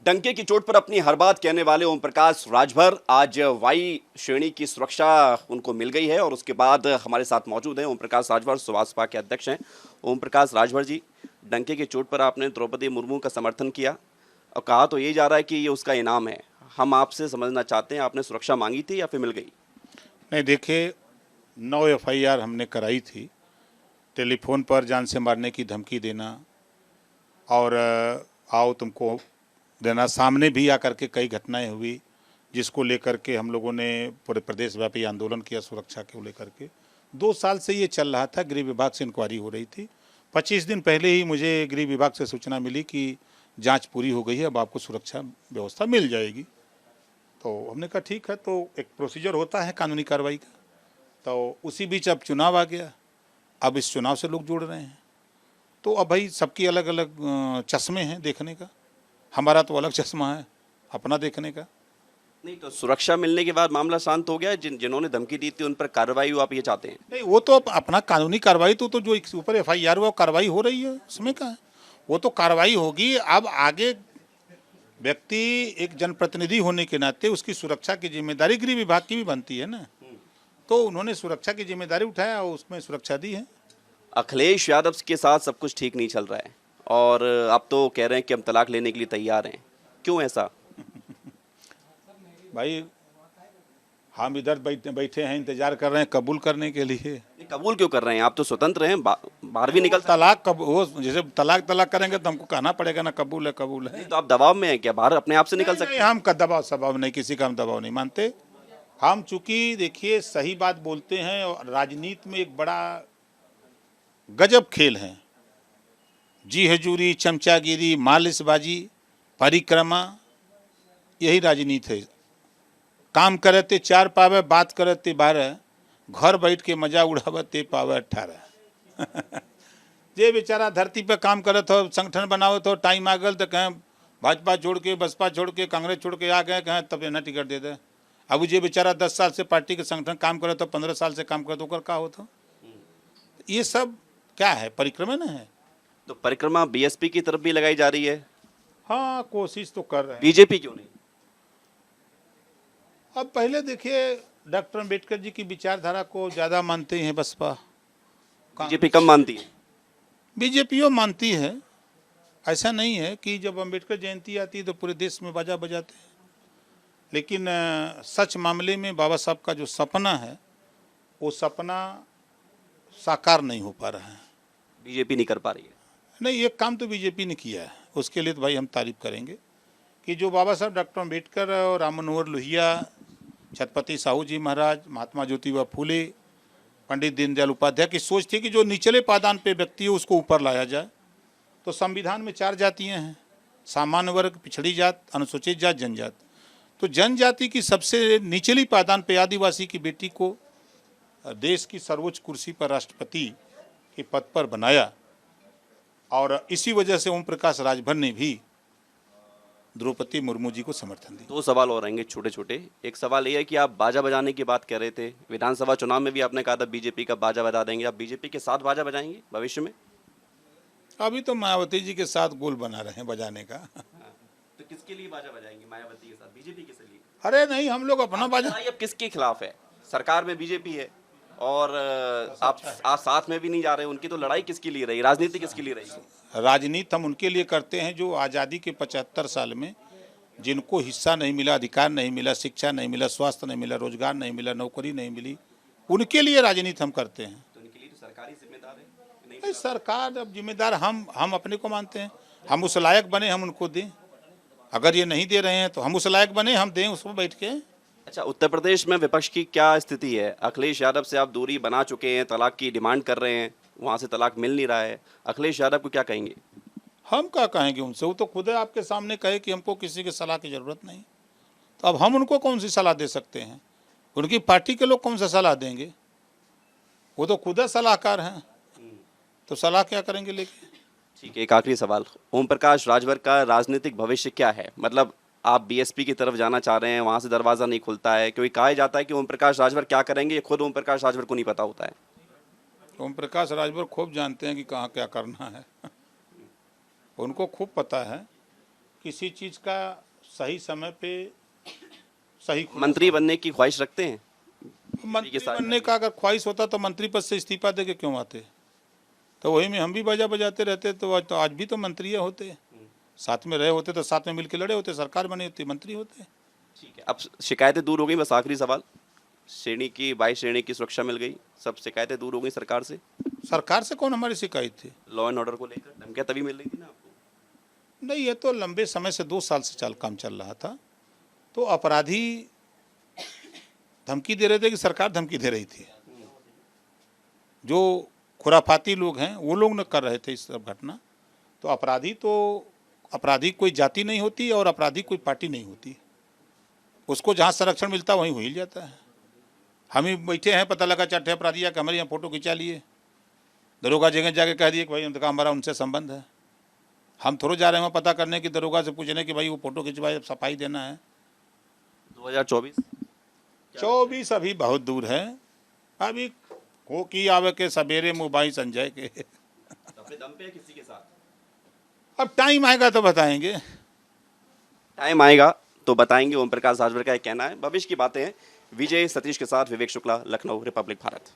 डंके की चोट पर अपनी हर बात कहने वाले ओम प्रकाश राजभर आज वाई श्रेणी की सुरक्षा उनको मिल गई है और उसके बाद हमारे साथ मौजूद हैं ओम प्रकाश राजभर, सुभाषपा के अध्यक्ष हैं। ओम प्रकाश राजभर जी, डंके की चोट पर आपने द्रौपदी मुर्मू का समर्थन किया और कहा तो ये जा रहा है कि ये उसका इनाम है। हम आपसे समझना चाहते हैं, आपने सुरक्षा मांगी थी या फिर मिल गई? नहीं, देखिए 9 एफआईआर हमने कराई थी। टेलीफोन पर जान से मारने की धमकी देना और आओ तुमको देना, सामने भी आकर के कई घटनाएं हुई जिसको लेकर के हम लोगों ने पूरे प्रदेशव्यापी आंदोलन किया सुरक्षा को लेकर के। 2 साल से ये चल रहा था, गृह विभाग से इंक्वायरी हो रही थी। 25 दिन पहले ही मुझे गृह विभाग से सूचना मिली कि जांच पूरी हो गई है, अब आपको सुरक्षा व्यवस्था मिल जाएगी। तो हमने कहा ठीक है, तो एक प्रोसीजर होता है कानूनी कार्रवाई का। तो उसी बीच अब चुनाव आ गया, अब इस चुनाव से लोग जुड़ रहे हैं। तो अब भाई सबकी अलग अलग चश्मे हैं देखने का, हमारा तो अलग चश्मा है अपना देखने का। नहीं तो सुरक्षा मिलने के बाद मामला शांत हो गया, जिन्होंने धमकी दी थी उन पर कार्रवाई हो, आप ये चाहते हैं? नहीं, वो तो अपना कानूनी कार्रवाई तो जो ऊपर एफआईआर हुआ कार्रवाई हो रही है, उसमें क्या है, वो तो कार्रवाई होगी। अब आगे व्यक्ति एक जनप्रतिनिधि होने के नाते उसकी सुरक्षा की जिम्मेदारी गृह विभाग की भी बनती है ना। तो उन्होंने सुरक्षा की जिम्मेदारी उठाया और उसमें सुरक्षा दी है। अखिलेश यादव के साथ सब कुछ ठीक नहीं चल रहा है और आप तो कह रहे हैं कि हम तलाक लेने के लिए तैयार हैं, क्यों ऐसा? भाई हम इधर बैठे हैं, इंतजार कर रहे हैं कबूल करने के लिए। कबूल क्यों कर रहे हैं? आप तो स्वतंत्र हैं, बाहर भी निकल तलाक वो जैसे तलाक करेंगे तो हमको कहना पड़ेगा ना कबूल है कबूल है। तो आप दबाव में हैं क्या? बाहर अपने आप से निकल सकते हैं? हम का दबाव स्वभाव नहीं, किसी का हम दबाव नहीं मानते। हम चूंकि देखिए सही बात बोलते हैं और राजनीति में एक बड़ा गजब खेल है, जी हजूरी, चमचागिरी, मालिशबाजी, परिक्रमा, यही राजनीति है। काम करते 4 पावे, बात करते 12, घर बैठ के मजा उड़ावते पावे 18। जे बेचारा धरती पे काम करत हो, संगठन बनावत हो, टाइम आ गल तो कहें भाजपा छोड़ के, बसपा छोड़ के, कांग्रेस छोड़ के आ गए, कहें तब ना टिकट दे दे। अब जे बेचारा 10 साल से पार्टी के संगठन काम करत हो, 15 साल से काम करत हो, का होता? ये सब क्या है, परिक्रमा न है। तो परिक्रमा बीएसपी की तरफ भी लगाई जा रही है। हाँ, कोशिश तो कर रहे हैं। बीजेपी क्यों नहीं? अब पहले देखिए डॉक्टर अम्बेडकर जी की विचारधारा को ज़्यादा मानते हैं बसपा। बीजेपी कम मानती है? बीजेपीओ मानती है। ऐसा नहीं है कि जब अम्बेडकर जयंती आती है तो पूरे देश में बाजा बजाते हैं, लेकिन सच मामले में बाबा साहब का जो सपना है वो सपना साकार नहीं हो पा रहा है। बीजेपी नहीं कर पा रही है? नहीं, एक काम तो बीजेपी ने किया है, उसके लिए तो भाई हम तारीफ करेंगे कि जो बाबा साहब डॉक्टर अम्बेडकर और राम मनोहर लोहिया, छत्रपति साहू जी महाराज, महात्मा ज्योतिबा फूले, पंडित दीनदयाल उपाध्याय की सोच थी कि जो निचले पायदान पे व्यक्ति है उसको ऊपर लाया जाए। तो संविधान में 4 जातियां हैं, सामान्य वर्ग, पिछड़ी जात, अनुसूचित जात, जनजात। तो जनजाति की सबसे निचली पायदान पे आदिवासी की बेटी को देश की सर्वोच्च कुर्सी पर राष्ट्रपति के पद पर बनाया और इसी वजह से ओम प्रकाश राजभर ने भी द्रौपदी मुर्मू जी को समर्थन दिया। 2 सवाल और रहेंगे छोटे छोटे। एक सवाल ये है कि आप बाजा बजाने की बात कर रहे थे, विधानसभा चुनाव में भी आपने कहा था बीजेपी का बाजा बजा देंगे, आप बीजेपी के साथ बाजा बजाएंगे भविष्य में? अभी तो मायावती जी के साथ गोल बना रहे हैं बजाने का। तो किसके लिए बाजा बजाएंगे मायावती के साथ, बीजेपी के लिए? अरे नहीं, हम लोग अपना बाजा। अब किसके खिलाफ है? सरकार में बीजेपी है और आप साथ में भी नहीं जा रहे, उनकी तो लड़ाई किसके लिए रही, राजनीति किसके लिए रही? राजनीति हम उनके लिए करते हैं जो आज़ादी के 75 साल में जिनको हिस्सा नहीं मिला, अधिकार नहीं मिला, शिक्षा नहीं मिला, स्वास्थ्य नहीं मिला, रोजगार नहीं मिला, नौकरी नहीं मिली, उनके लिए राजनीति हम करते हैं। तो उनके लिए तो सरकारी जिम्मेदार है। नहीं, सरकार अब जिम्मेदार हम अपने को मानते हैं। हम उस लायक बने हम उनको दें, अगर ये नहीं दे रहे हैं तो हम उस लायक बने हम दें उसको बैठ के। अच्छा, उत्तर प्रदेश में विपक्ष की क्या स्थिति है? अखिलेश यादव से आप दूरी बना चुके हैं, तलाक की डिमांड कर रहे हैं, वहाँ से तलाक मिल नहीं रहा है। अखिलेश यादव को क्या कहेंगे? हम क्या कहेंगे उनसे, वो तो खुद आपके सामने कहे कि हमको किसी की सलाह की ज़रूरत नहीं। तो अब हम उनको कौन सी सलाह दे सकते हैं? उनकी पार्टी के लोग कौन सा सलाह देंगे? वो तो खुद सलाहकार हैं, तो सलाह क्या करेंगे लेके? ठीक है, एक आखिरी सवाल। ओम प्रकाश राजभर का राजनीतिक भविष्य क्या है? मतलब आप बीएसपी की तरफ जाना चाह रहे हैं, वहाँ से दरवाज़ा नहीं खुलता है, क्योंकि कहा जाता है कि ओम प्रकाश राजभर क्या करेंगे ये खुद ओम प्रकाश राजभर को नहीं पता होता है। ओम प्रकाश राजभर खूब जानते हैं कि कहाँ क्या करना है। उनको खूब पता है किसी चीज़ का सही समय पे सही मंत्री बनने की ख्वाहिश रखते हैं? मंत्री बनने का अगर ख्वाहिश होता तो मंत्री पद से इस्तीफा दे के क्यों आते? तो वही में हम भी बाजा बजाते रहते, तो आज भी तो मंत्री होते, साथ में रहे होते तो साथ में मिलकर लड़े होते, सरकार बनी होती, मंत्री होते। ठीक है, अब शिकायतें दूर हो गई। बस आखिरी सवाल, श्रेणी की 22 श्रेणी की सुरक्षा मिल गई, सब शिकायतें दूर हो गई सरकार से? सरकार से कौन हमारी शिकायत थी? लॉ एंड ऑर्डर को लेकर धमकियां तभी मिल रही थी ना आपको? नहीं, ये तो लंबे समय से 2 साल से काम चल रहा था। तो अपराधी धमकी दे रहे थे कि सरकार धमकी दे रही थी? जो खुराफाती लोग हैं वो लोग न कर रहे थे इस सब घटना। तो अपराधी कोई जाति नहीं होती और अपराधी कोई पार्टी नहीं होती। उसको जहाँ संरक्षण मिलता वहीं हो ही जाता है। हम ही बैठे हैं, पता लगा 4 अपराधी आके हमारे यहाँ फ़ोटो खिंचा लिए, दरोगा जगह जाके कह दिए कि भाई उनका हमारा उनसे संबंध है। हम थोड़ा जा रहे हैं वहाँ पता करने की, दरोगा से पूछने कि भाई वो फ़ोटो खिंचवाए, सफाई देना है। 2024 अभी बहुत दूर है। अभी हो कि आवे के सवेरे मुबाई संजय के अपने दम पे है किसी के साथ? अब टाइम आएगा तो बताएंगे। टाइम आएगा तो बताएंगे, ओम प्रकाश राजभर का ये कहना है। भविष्य की बातें हैं। विजय सतीश के साथ विवेक शुक्ला, लखनऊ, रिपब्लिक भारत।